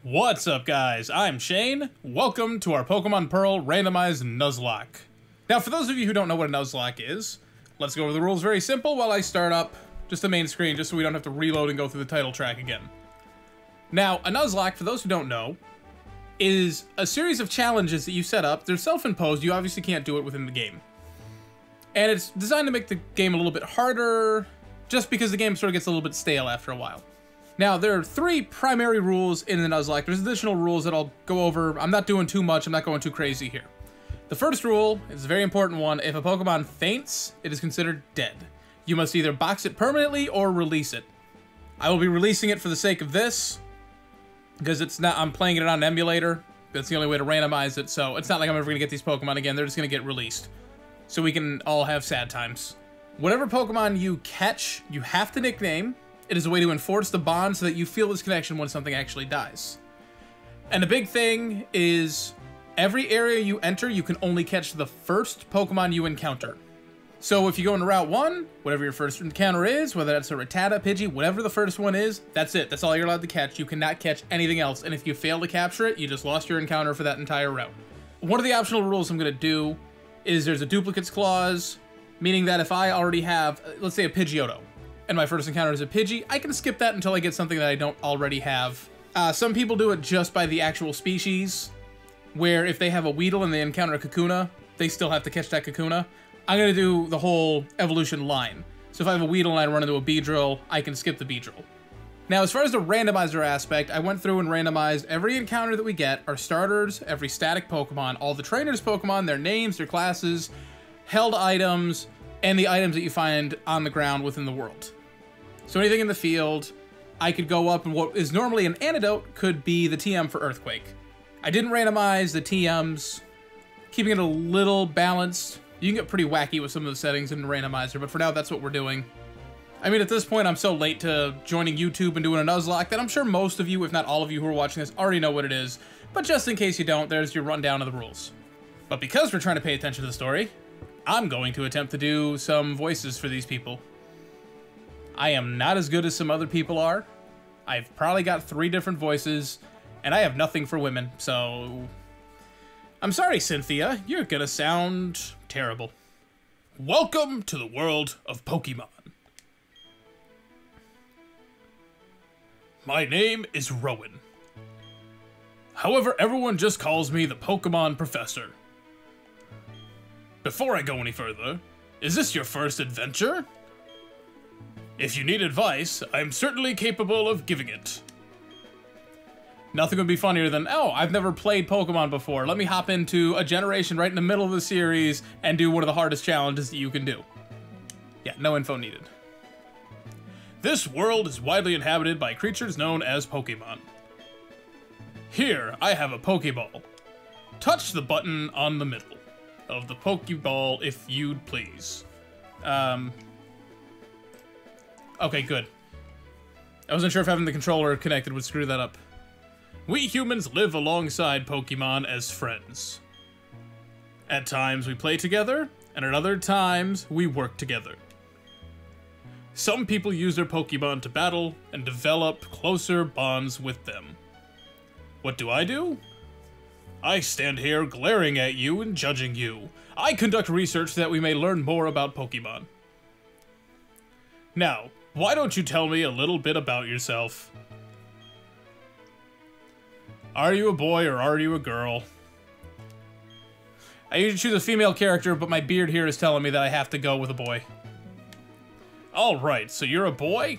What's up, guys? I'm Shane. Welcome to our Pokemon Pearl Randomized Nuzlocke. Now, for those of you who don't know what a Nuzlocke is, let's go over the rules very simple while I start up just the main screen, just so we don't have to reload and go through the title track again. Now, a Nuzlocke, for those who don't know, is a series of challenges that you set up. They're self-imposed. You obviously can't do it within the game. And it's designed to make the game a little bit harder, just because the game sort of gets a little bit stale after a while. Now, there are three primary rules in the Nuzlocke. There's additional rules that I'll go over. I'm not doing too much. I'm not going too crazy here. The first rule is a very important one. If a Pokemon faints, it is considered dead. You must either box it permanently or release it. I will be releasing it for the sake of this, because I'm playing it on an emulator. That's the only way to randomize it, so it's not like I'm ever going to get these Pokemon again. They're just going to get released, so we can all have sad times. Whatever Pokemon you catch, you have to nickname. It is a way to enforce the bond so that you feel this connection when something actually dies. And the big thing is, every area you enter, you can only catch the first Pokemon you encounter. So if you go into Route 1, whatever your first encounter is, whether that's a Rattata, Pidgey, whatever the first one is, that's it. That's all you're allowed to catch. You cannot catch anything else. And if you fail to capture it, you just lost your encounter for that entire route. One of the optional rules I'm going to do is there's a duplicates clause, meaning that if I already have, let's say, a Pidgeotto, and my first encounter is a Pidgey, I can skip that until I get something that I don't already have. Some people do it just by the actual species, where if they have a Weedle and they encounter a Kakuna, they still have to catch that Kakuna. I'm going to do the whole evolution line. So if I have a Weedle and I run into a Beedrill, I can skip the Beedrill. Now, as far as the randomizer aspect, I went through and randomized every encounter that we get, our starters, every static Pokemon, all the trainers' Pokemon, their names, their classes, held items, and the items that you find on the ground within the world. So anything in the field, I could go up, and what is normally an antidote could be the TM for Earthquake. I didn't randomize the TMs, keeping it a little balanced. You can get pretty wacky with some of the settings in the randomizer, but for now, that's what we're doing. I mean, at this point, I'm so late to joining YouTube and doing a Nuzlocke that I'm sure most of you, if not all of you who are watching this, already know what it is. But just in case you don't, there's your rundown of the rules. But because we're trying to pay attention to the story, I'm going to attempt to do some voices for these people. I am not as good as some other people are. I've probably got 3 different voices, and I have nothing for women, so I'm sorry, Cynthia. You're gonna sound terrible. Welcome to the world of Pokemon. My name is Rowan. However, everyone just calls me the Pokemon Professor. Before I go any further, is this your first adventure? If you need advice, I'm certainly capable of giving it. Nothing would be funnier than, oh, I've never played Pokemon before. Let me hop into a generation right in the middle of the series and do one of the hardest challenges that you can do. Yeah, no info needed. This world is widely inhabited by creatures known as Pokemon. Here, I have a Pokeball. Touch the button on the middle of the Pokeball if you'd please. Okay, good. I wasn't sure if having the controller connected would screw that up. We humans live alongside Pokemon as friends. At times we play together, and at other times we work together. Some people use their Pokemon to battle and develop closer bonds with them. What do? I stand here glaring at you and judging you. I conduct research so that we may learn more about Pokemon. Now, why don't you tell me a little bit about yourself? Are you a boy or are you a girl? I usually choose a female character, but my beard here is telling me that I have to go with a boy. Alright, so you're a boy?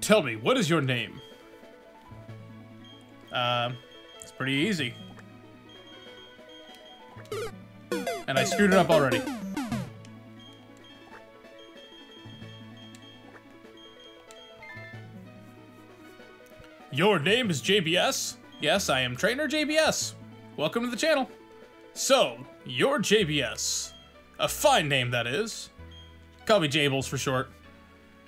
Tell me, what is your name? It's pretty easy. And I screwed it up already. Your name is JBS? Yes, I am Trainer JBS. Welcome to the channel. So, you're JBS. A fine name, that is. Call me Jables for short.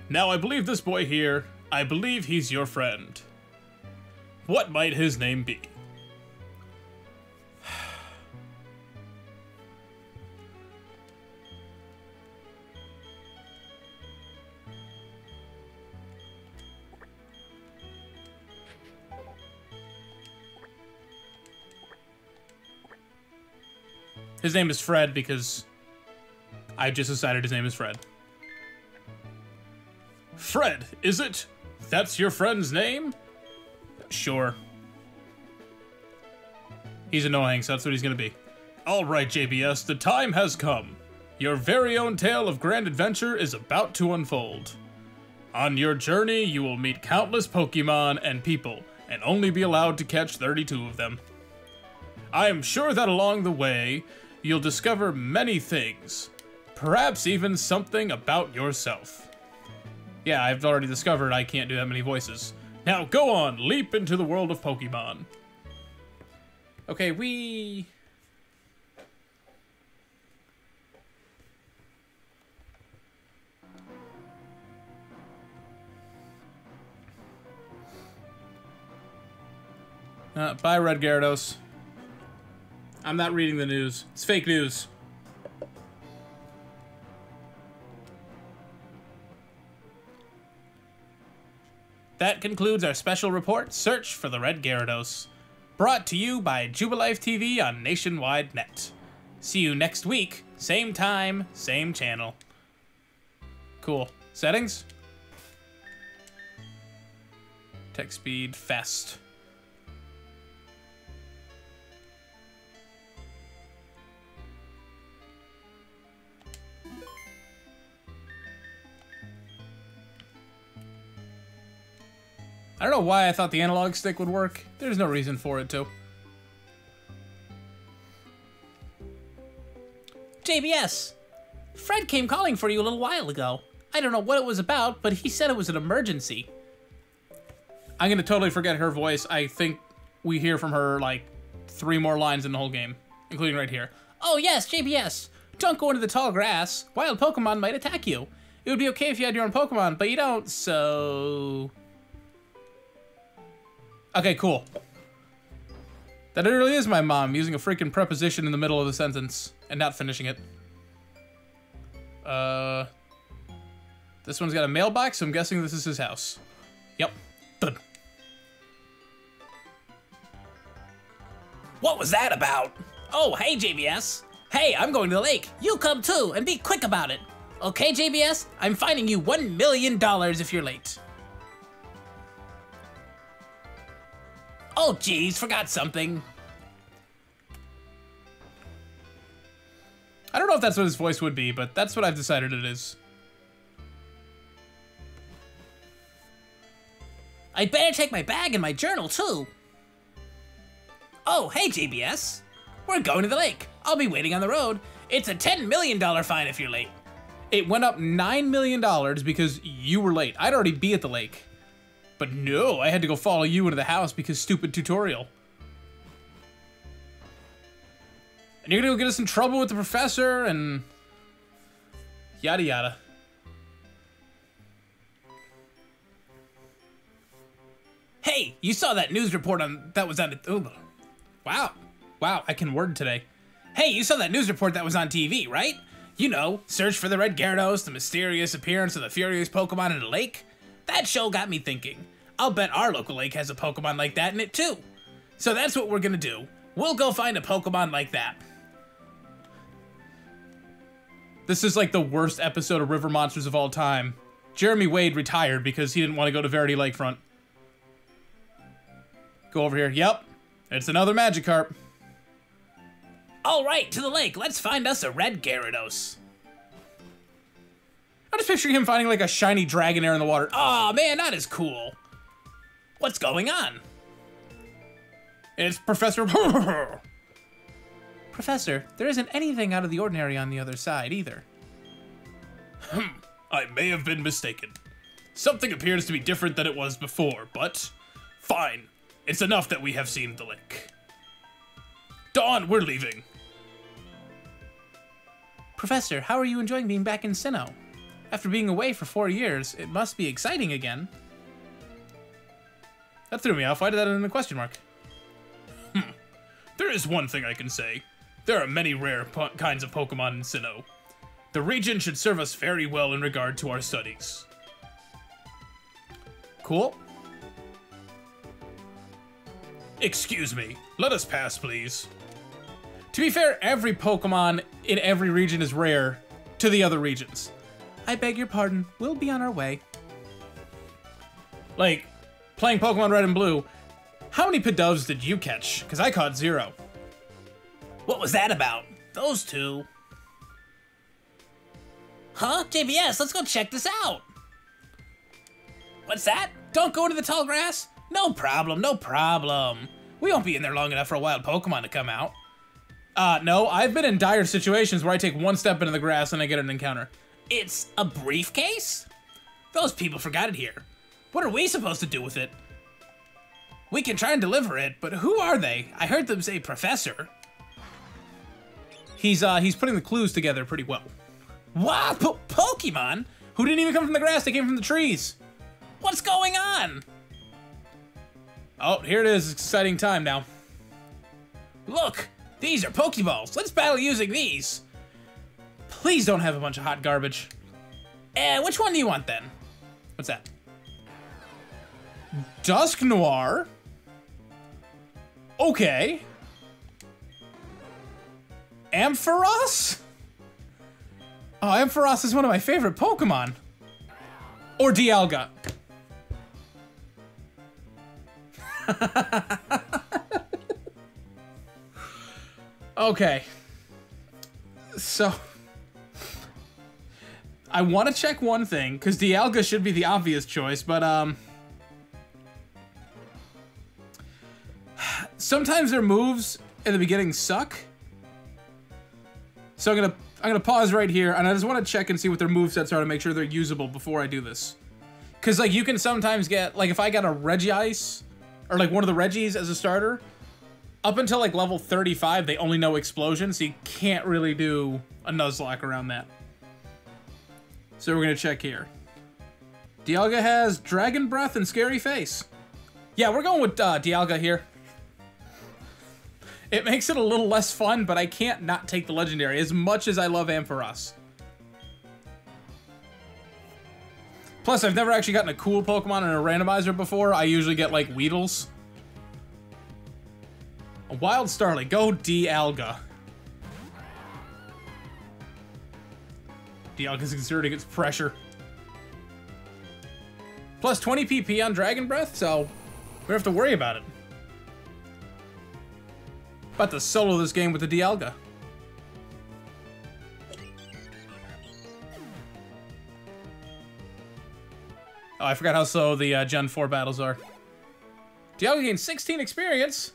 Now, I believe this boy here, I believe he's your friend. What might his name be? His name is Fred because I just decided his name is Fred. Fred, is it? That's your friend's name? Sure. He's annoying, so that's what he's gonna be. Alright, JBS, the time has come. Your very own tale of grand adventure is about to unfold. On your journey, you will meet countless Pokemon and people, and only be allowed to catch 32 of them. I am sure that along the way, you'll discover many things. Perhaps even something about yourself. Yeah, I've already discovered I can't do that many voices. Now go on, leap into the world of Pokemon. Okay, we... bye, Red Gyarados. I'm not reading the news. It's fake news. That concludes our special report, Search for the Red Gyarados. Brought to you by Jubilife TV on Nationwide Net. See you next week, same time, same channel. Cool. Settings? Text speed, fast. I don't know why I thought the analog stick would work. There's no reason for it to. JBS, Fred came calling for you a little while ago. I don't know what it was about, but he said it was an emergency. I'm gonna totally forget her voice. I think we hear from her like 3 more lines in the whole game, including right here. Oh yes, JBS. Don't go into the tall grass. Wild Pokemon might attack you. It would be okay if you had your own Pokemon, but you don't, so... Okay, cool. That really is my mom using a freaking preposition in the middle of the sentence and not finishing it. This one's got a mailbox, so I'm guessing this is his house. Yep. Done. What was that about? Oh, hey, JBS. Hey, I'm going to the lake. You come too, and be quick about it. Okay, JBS? I'm fining you $1 million if you're late. Oh, geez, forgot something. I don't know if that's what his voice would be, but that's what I've decided it is. I'd better take my bag and my journal, too. Oh, hey, JBS. We're going to the lake. I'll be waiting on the road. It's a $10 million fine if you're late. It went up $9 million because you were late. I'd already be at the lake. But no, I had to go follow you into the house because stupid tutorial. And you're gonna go get us in trouble with the professor and... yada yada. Hey, you saw that news report that was on... Oh, wow. Wow, I can word today. Hey, you saw that news report that was on TV, right? You know, Search for the Red Gyarados, the mysterious appearance of the furious Pokemon in a lake. That show got me thinking. I'll bet our local lake has a Pokemon like that in it too. So that's what we're gonna do. We'll go find a Pokemon like that. This is like the worst episode of River Monsters of all time. Jeremy Wade retired because he didn't want to go to Verity Lakefront. Go over here. Yep. It's another Magikarp. All right, to the lake. Let's find us a Red Gyarados. I'm just picturing him finding like a shiny Dragonair in the water. Aw, man, that is cool. What's going on? It's Professor... Professor, there isn't anything out of the ordinary on the other side, either. I may have been mistaken. Something appears to be different than it was before, but... fine. It's enough that we have seen the lake. Dawn, we're leaving. Professor, how are you enjoying being back in Sinnoh? After being away for 4 years, it must be exciting again. That threw me off. Why did that end in a question mark? There is one thing I can say. There are many rare kinds of Pokemon in Sinnoh. The region should serve us very well in regard to our studies. Cool. Excuse me. Let us pass, please. To be fair, every Pokemon in every region is rare to the other regions. I beg your pardon, we'll be on our way. Like, playing Pokemon Red and Blue, how many Pidoves did you catch? Because I caught 0. What was that about? Those two. Huh? JBS, let's go check this out. What's that? Don't go into the tall grass? No problem, no problem. We won't be in there long enough for a wild Pokemon to come out. No, I've been in dire situations where I take one step into the grass and I get an encounter. It's a briefcase? Those people forgot it here. What are we supposed to do with it? We can try and deliver it, but who are they? I heard them say professor. He's putting the clues together pretty well. What? Pokemon? Who didn't even come from the grass, they came from the trees. What's going on? Oh, here it is, exciting time now. Look, these are Pokeballs. Let's battle using these. Please don't have a bunch of hot garbage. Which one do you want then? What's that? Dusk Noir? Okay. Ampharos? Oh, Ampharos is one of my favorite Pokemon. Or Dialga. Okay. So, I want to check one thing, because Dialga should be the obvious choice, but, sometimes their moves in the beginning suck. So I'm gonna pause right here, and I just want to check and see what their movesets are to make sure they're usable before I do this. Because, like, you can sometimes get, like, if I got a Regice, or, like, one of the Regis as a starter, up until, like, level 35, they only know Explosion, so you can't really do a Nuzlocke around that. So we're gonna check here. Dialga has Dragon Breath and Scary Face. Yeah, we're going with Dialga here. It makes it a little less fun, but I can't not take the Legendary as much as I love Ampharos. Plus, I've never actually gotten a cool Pokemon in a randomizer before. I usually get, like, Weedles. A Wild Starly. Go Dialga. Dialga's exerting its pressure. Plus 20 PP on Dragon Breath, so we don't have to worry about it. About to solo this game with the Dialga. Oh, I forgot how slow the Gen 4 battles are. Dialga gained 16 experience.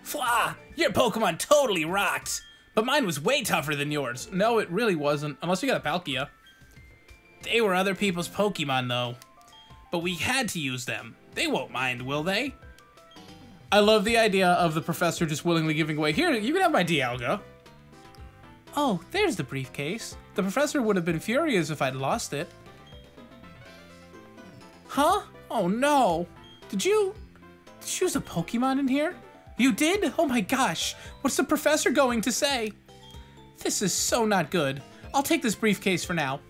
Flah! Your Pokemon totally rocked! But mine was way tougher than yours. No, it really wasn't. Unless you got a Palkia. They were other people's Pokemon, though. But we had to use them. They won't mind, will they? I love the idea of the professor just willingly giving away. Here, you can have my Dialga. Oh, there's the briefcase. The professor would have been furious if I'd lost it. Huh? Oh no. Did you use a Pokemon in here? You did? Oh my gosh. What's the professor going to say? This is so not good. I'll take this briefcase for now.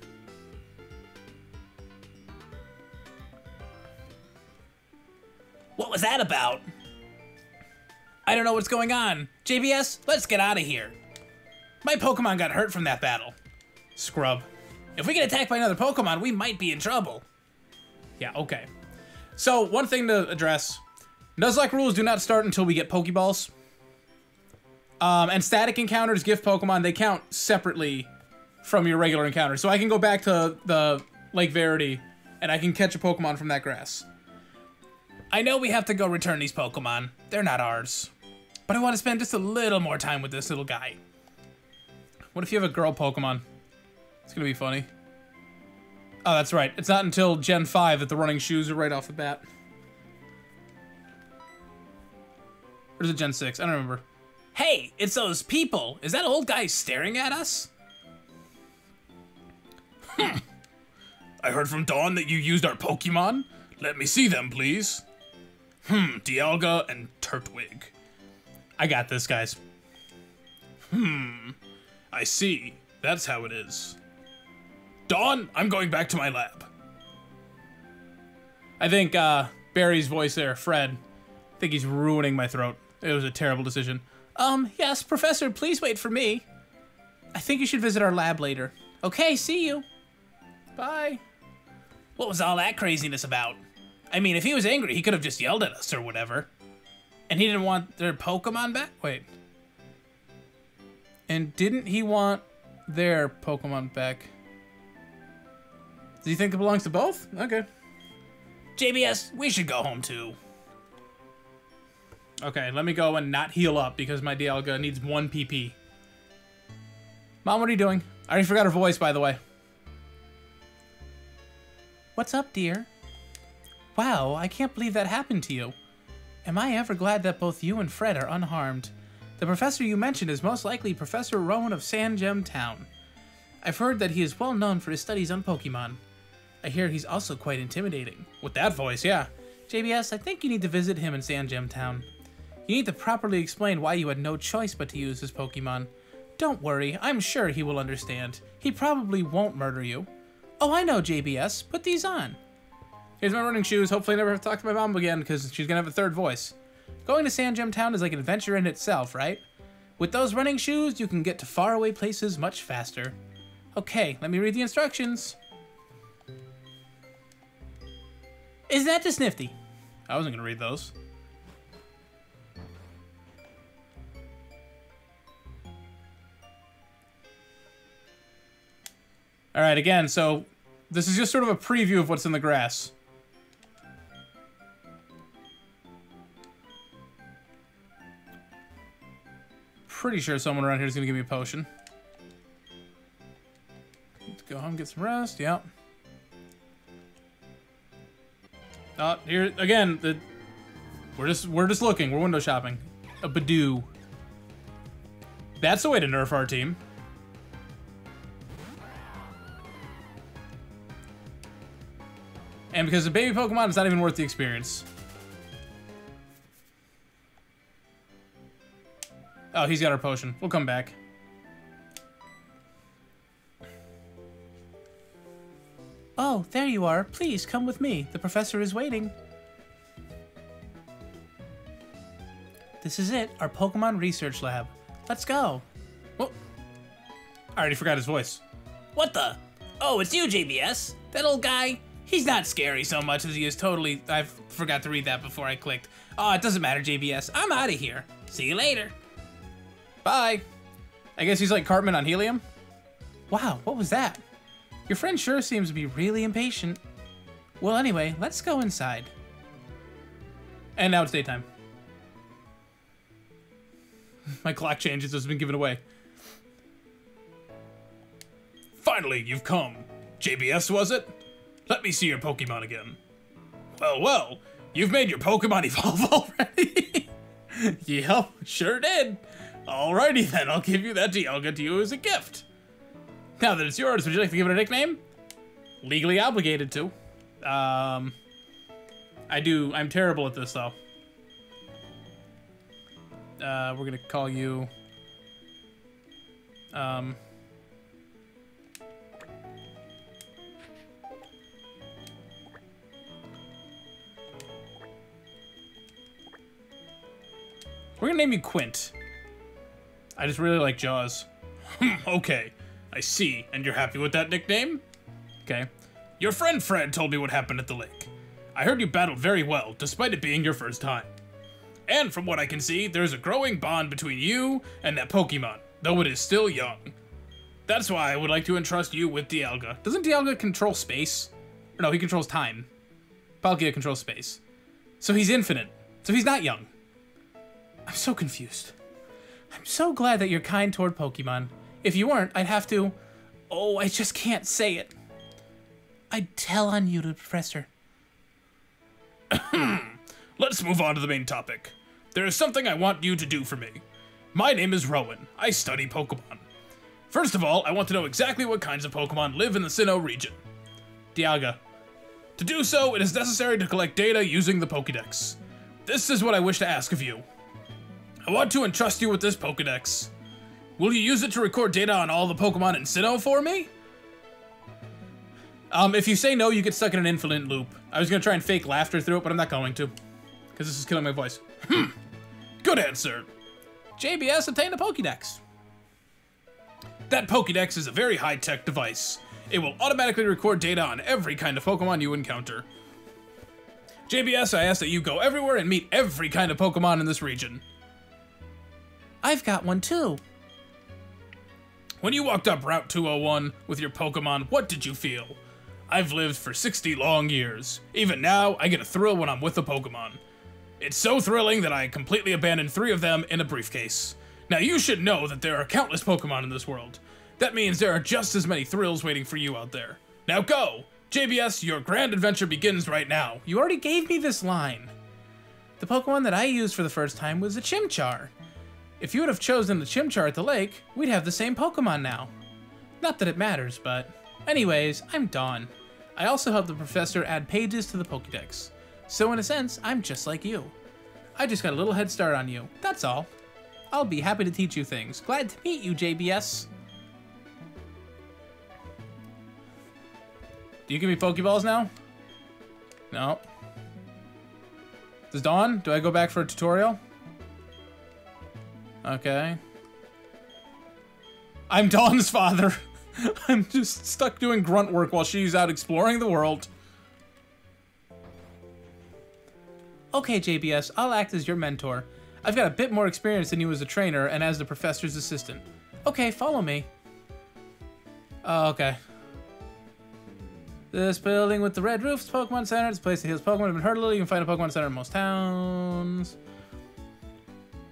What was that about? I don't know what's going on. JBS, let's get out of here. My Pokemon got hurt from that battle. Scrub. If we get attacked by another Pokemon, we might be in trouble. Yeah, okay. So, one thing to address. Nuzlocke rules do not start until we get Pokeballs. And static encounters, gift Pokemon, they count separately from your regular encounters. So I can go back to the Lake Verity, and I can catch a Pokemon from that grass. I know we have to go return these Pokemon. They're not ours. But I want to spend just a little more time with this little guy. What if you have a girl Pokemon? It's gonna be funny. Oh, that's right. It's not until Gen 5 that the running shoes are right off the bat. Or is it Gen 6? I don't remember. Hey, it's those people. Is that old guy staring at us? I heard from Dawn that you used our Pokemon. Let me see them, please. Dialga and Turtwig. I got this, guys. I see. That's how it is. Dawn, I'm going back to my lab. I think Barry's voice there, Fred, I think he's ruining my throat. It was a terrible decision. Yes, Professor, please wait for me. I think you should visit our lab later. Okay, see you. Bye. What was all that craziness about? I mean, if he was angry, he could have just yelled at us or whatever. And he didn't want their Pokemon back? Wait. And didn't he want their Pokemon back? Do you think it belongs to both? Okay. JBS, we should go home too. Okay, let me go and not heal up because my Dialga needs 1 PP. Mom, what are you doing? I already forgot her voice, by the way. What's up, dear? Wow, I can't believe that happened to you. Am I ever glad that both you and Fred are unharmed. The professor you mentioned is most likely Professor Rowan of Sandgem Town. I've heard that he is well known for his studies on Pokemon. I hear he's also quite intimidating. With that voice, yeah. JBS, I think you need to visit him in Sandgem Town. You need to properly explain why you had no choice but to use his Pokemon. Don't worry, I'm sure he will understand. He probably won't murder you. Oh, I know, JBS. Put these on. Here's my running shoes. Hopefully I never have to talk to my mom again because she's gonna have a 3rd voice. Going to Sandgem Town is like an adventure in itself, right? With those running shoes, you can get to faraway places much faster. Okay, let me read the instructions. Isn't that just nifty? I wasn't gonna read those. Alright, again, so this is just sort of a preview of what's in the grass. Pretty sure someone around here is gonna give me a potion. Let's go home, get some rest, yep. Here, again, we're just looking, we're window shopping. A Badoo. That's the way to nerf our team. And because the baby Pokemon is not even worth the experience. Oh, he's got our potion. We'll come back. Oh, there you are. Please, come with me. The professor is waiting. This is it, our Pokemon Research Lab. Let's go. Oh, I already forgot his voice. What the? Oh, it's you, JBS. That old guy. He's not scary so much as he is totally... I forgot to read that before I clicked. Oh, it doesn't matter, JBS. I'm out of here. See you later. Bye. I guess he's like Cartman on helium. Wow, what was that? Your friend sure seems to be really impatient. Well, anyway, let's go inside. And now it's daytime. My clock changes, it's been given away. Finally, you've come. JBS, was it? Let me see your Pokemon again. Well, you've made your Pokemon evolve already. Yep, sure did. Alrighty then, I'll give you that Dialga to you as a gift. Now that it's yours, would you like to give it a nickname? Legally obligated to. I do. I'm terrible at this, though. We're gonna call you... We're gonna name you Quint. I just really like Jaws. Okay, I see. And you're happy with that nickname? Okay. Your friend Fred told me what happened at the lake. I heard you battled very well, despite it being your first time. And from what I can see, there's a growing bond between you and that Pokemon, though it is still young. That's why I would like to entrust you with Dialga. Doesn't Dialga control space? Or no, he controls time. Palkia controls space. So he's infinite. So he's not young. I'm so confused. I'm so glad that you're kind toward Pokemon. If you weren't, I'd have to... Oh, I just can't say it. I'd tell on you to the professor. Let's move on to the main topic. There is something I want you to do for me. My name is Rowan. I study Pokemon. First of all, I want to know exactly what kinds of Pokemon live in the Sinnoh region. Dialga. To do so, it is necessary to collect data using the Pokédex. This is what I wish to ask of you. I want to entrust you with this Pokédex. Will you use it to record data on all the Pokemon in Sinnoh for me? If you say no, you get stuck in an infinite loop. I was gonna try and fake laughter through it, but I'm not going to. Because this is killing my voice. Good answer. JBS obtained a Pokédex. That Pokédex is a very high-tech device. It will automatically record data on every kind of Pokemon you encounter. JBS, I ask that you go everywhere and meet every kind of Pokemon in this region. I've got one too. When you walked up Route 201 with your Pokemon, what did you feel? I've lived for 60 long years. Even now, I get a thrill when I'm with a Pokemon. It's so thrilling that I completely abandoned 3 of them in a briefcase. Now you should know that there are countless Pokemon in this world. That means there are just as many thrills waiting for you out there. Now go! JBS, your grand adventure begins right now. You already gave me this line. The Pokemon that I used for the first time was a Chimchar. If you would have chosen the Chimchar at the lake, we'd have the same Pokemon now. Not that it matters, but... Anyways, I'm Dawn. I also helped the professor add pages to the Pokédex. So in a sense, I'm just like you. I just got a little head start on you, that's all. I'll be happy to teach you things. Glad to meet you, JBS. Do you give me Pokeballs now? No. Does Dawn? Do I go back for a tutorial? Okay. I'm Dawn's father. I'm just stuck doing grunt work while she's out exploring the world. Okay, JBS, I'll act as your mentor. I've got a bit more experience than you as a trainer and as the professor's assistant. Okay, follow me. Oh, okay. This building with the red roof is Pokemon Center. It's a place that heals Pokemon have been hurt a little. You can find a Pokemon Center in most towns.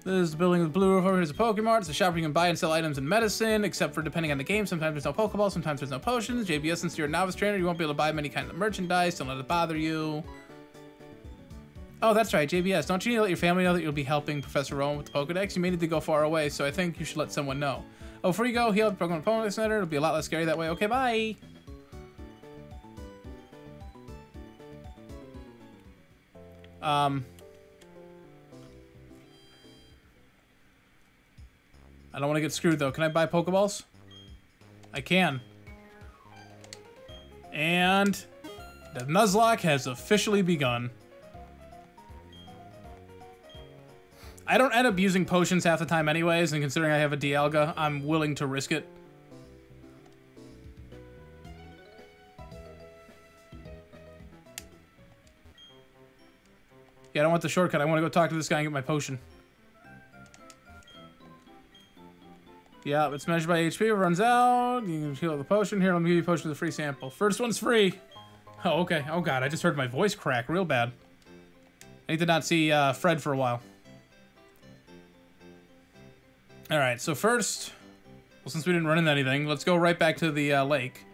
This is the building with the blue roof. Over here's a Pokemart. It's a shop where you can buy and sell items and medicine, except for depending on the game. Sometimes there's no Pokeballs, sometimes there's no potions. JBS, since you're a novice trainer, you won't be able to buy many kinds of merchandise. Don't let it bother you. Oh, that's right, JBS. Don't you need to let your family know that you'll be helping Professor Rowan with the Pokedex? You may need to go far away, so I think you should let someone know. Oh, before you go, heal the Pokemon Pokedex Center. It'll be a lot less scary that way. Okay, bye. I don't want to get screwed, though. Can I buy Pokeballs? I can. And the Nuzlocke has officially begun. I don't end up using potions half the time anyways, and considering I have a Dialga, I'm willing to risk it. Yeah, I don't want the shortcut. I want to go talk to this guy and get my potion. Yeah, it's measured by HP. If it runs out, you can heal the potion. Here, let me give you a potion with a free sample. First one's free. Oh, okay. Oh, God, I just heard my voice crack real bad. I need to not see Fred for a while. All right, so first, well, since we didn't run into anything, let's go right back to the lake.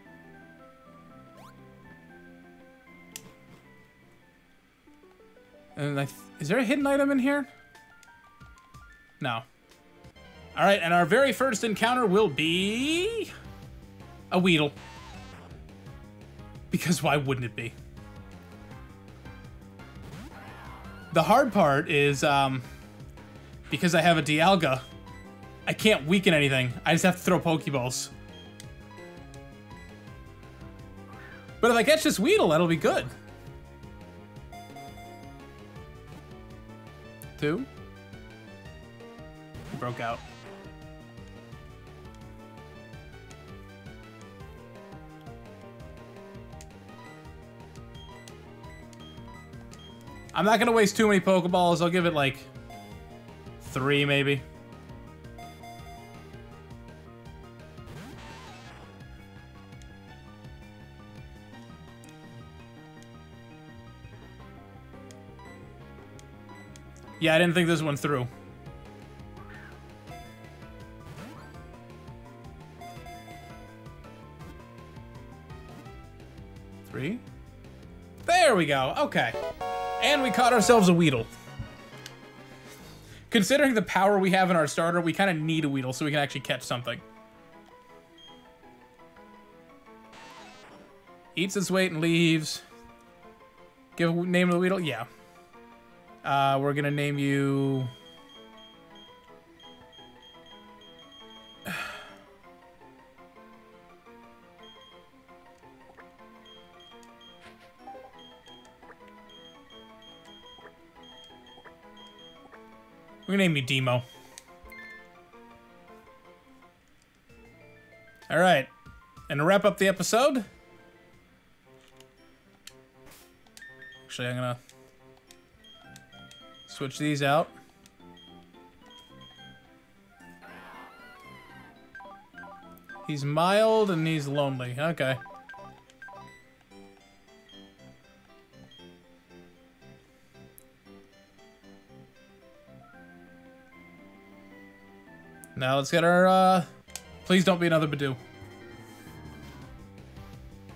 And is there a hidden item in here? No. All right, and our very first encounter will be a Weedle. Because why wouldn't it be? The hard part is, because I have a Dialga, I can't weaken anything. I just have to throw Pokeballs. But if I catch this Weedle, that'll be good. 2. He broke out. I'm not gonna waste too many Pokeballs. I'll give it like 3 maybe. Yeah, I didn't think this one through. Three. There we go. Okay. And we caught ourselves a Weedle. Considering the power we have in our starter, we kind of need a Weedle so we can actually catch something. Eats its weight and leaves. Give a name to the Weedle? Yeah. We're gonna name you... We're gonna name you Demo. All right. And to wrap up the episode, actually, I'm gonna switch these out. He's mild and he's lonely. Okay. Now let's get our, please don't be another Badoo.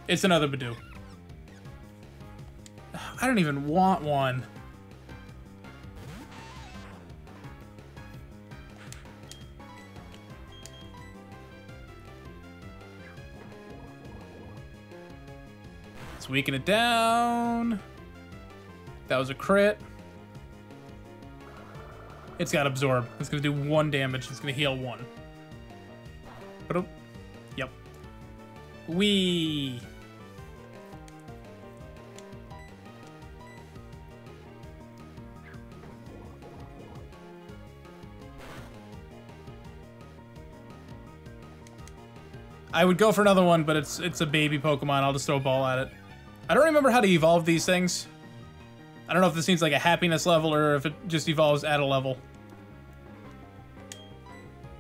It's another Badoo. I don't even want one. Let's weaken it down. That was a crit. It's got absorb. It's gonna do 1 damage. It's gonna heal 1. Yep. Wee. I would go for another one, but it's a baby Pokemon. I'll just throw a ball at it. I don't remember how to evolve these things. I don't know if this needs like a happiness level or if it just evolves at a level.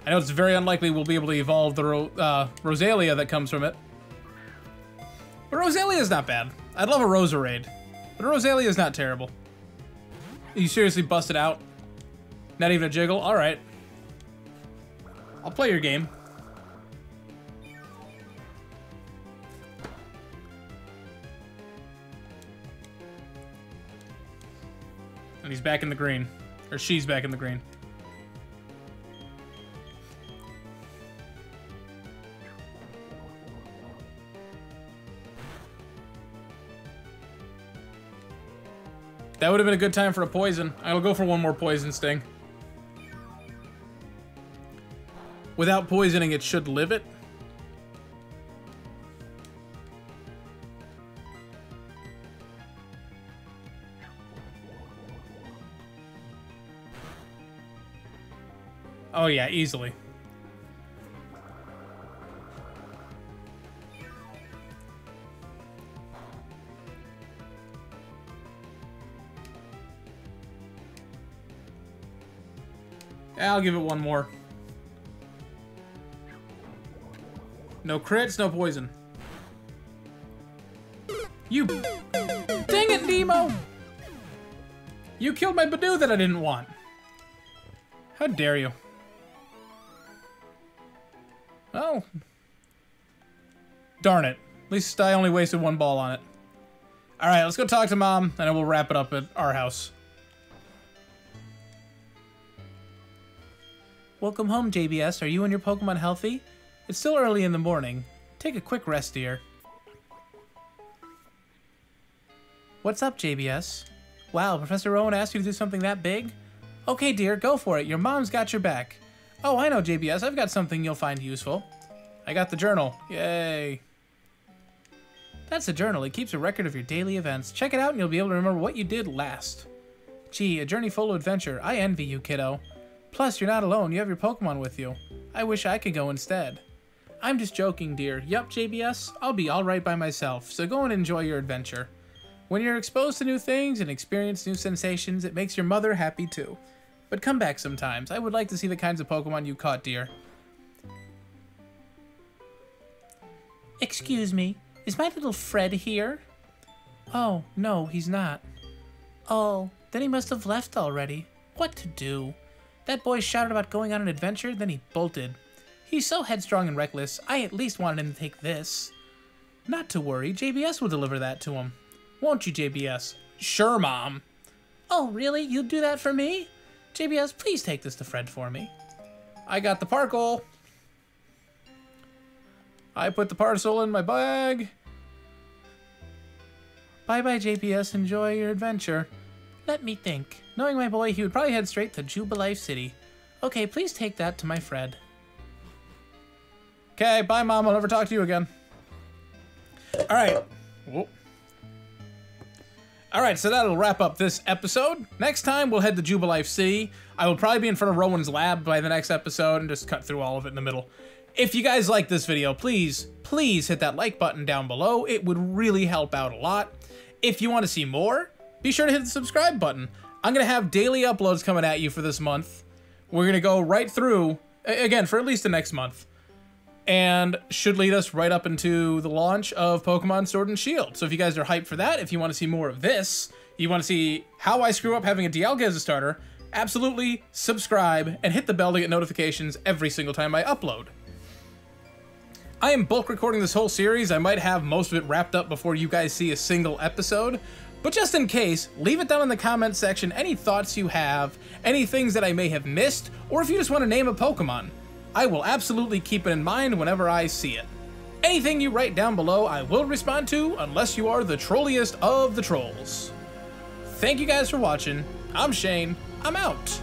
I know it's very unlikely we'll be able to evolve the Rosalia that comes from it. But Rosalia's not bad. I'd love a Roserade. But a Rosalia's not terrible. You seriously busted out? Not even a jiggle? Alright. I'll play your game. And he's back in the green. Or she's back in the green. That would have been a good time for a poison. I'll go for one more poison sting. Without poisoning, it should live it. Oh yeah, easily. I'll give it one more. No crits, no poison. You... Dang it, Nemo! You killed my Badoo that I didn't want. How dare you? Oh. Darn it. At least I only wasted one ball on it. Alright, let's go talk to Mom, and then we'll wrap it up at our house. Welcome home, JBS. Are you and your Pokemon healthy? It's still early in the morning. Take a quick rest, dear. What's up, JBS? Wow, Professor Rowan asked you to do something that big? Okay, dear, go for it. Your mom's got your back. Oh, I know, JBS. I've got something you'll find useful. I got the journal. Yay. That's a journal. It keeps a record of your daily events. Check it out and you'll be able to remember what you did last. Gee, a journey full of adventure. I envy you, kiddo. Plus, you're not alone. You have your Pokemon with you. I wish I could go instead. I'm just joking, dear. Yup, JBS. I'll be alright by myself, so go and enjoy your adventure. When you're exposed to new things and experience new sensations, it makes your mother happy too. But come back sometimes. I would like to see the kinds of Pokemon you caught, dear. Excuse me, is my little Fred here? Oh, no, he's not. Oh, then he must have left already. What to do? That boy shouted about going on an adventure, then he bolted. He's so headstrong and reckless, I at least wanted him to take this. Not to worry, JBS will deliver that to him. Won't you, JBS? Sure, Mom. Oh, really? You'll do that for me? JBS, please take this to Fred for me. I got the parcel. I put the parcel in my bag. Bye-bye, JBS. Enjoy your adventure. Let me think. Knowing my boy, he would probably head straight to Jubilife City. Okay, please take that to my Fred. Okay, bye, Mom. I'll never talk to you again. Alright. Alright, so that'll wrap up this episode. Next time, we'll head to Jubilife City. I will probably be in front of Rowan's lab by the next episode and just cut through all of it in the middle. If you guys like this video, please hit that like button down below. It would really help out a lot. If you want to see more, be sure to hit the subscribe button. I'm going to have daily uploads coming at you for this month. We're going to go right through, again, for at least the next month, and should lead us right up into the launch of Pokemon Sword and Shield. So if you guys are hyped for that, if you want to see more of this, you want to see how I screw up having a Dialga as a starter, absolutely subscribe and hit the bell to get notifications every single time I upload. I am bulk recording this whole series. I might have most of it wrapped up before you guys see a single episode, but just in case, leave it down in the comment section any thoughts you have, any things that I may have missed, or if you just want to name a Pokemon. I will absolutely keep it in mind whenever I see it. Anything you write down below, I will respond to, unless you are the trolliest of the trolls. Thank you guys for watching. I'm Shane. I'm out.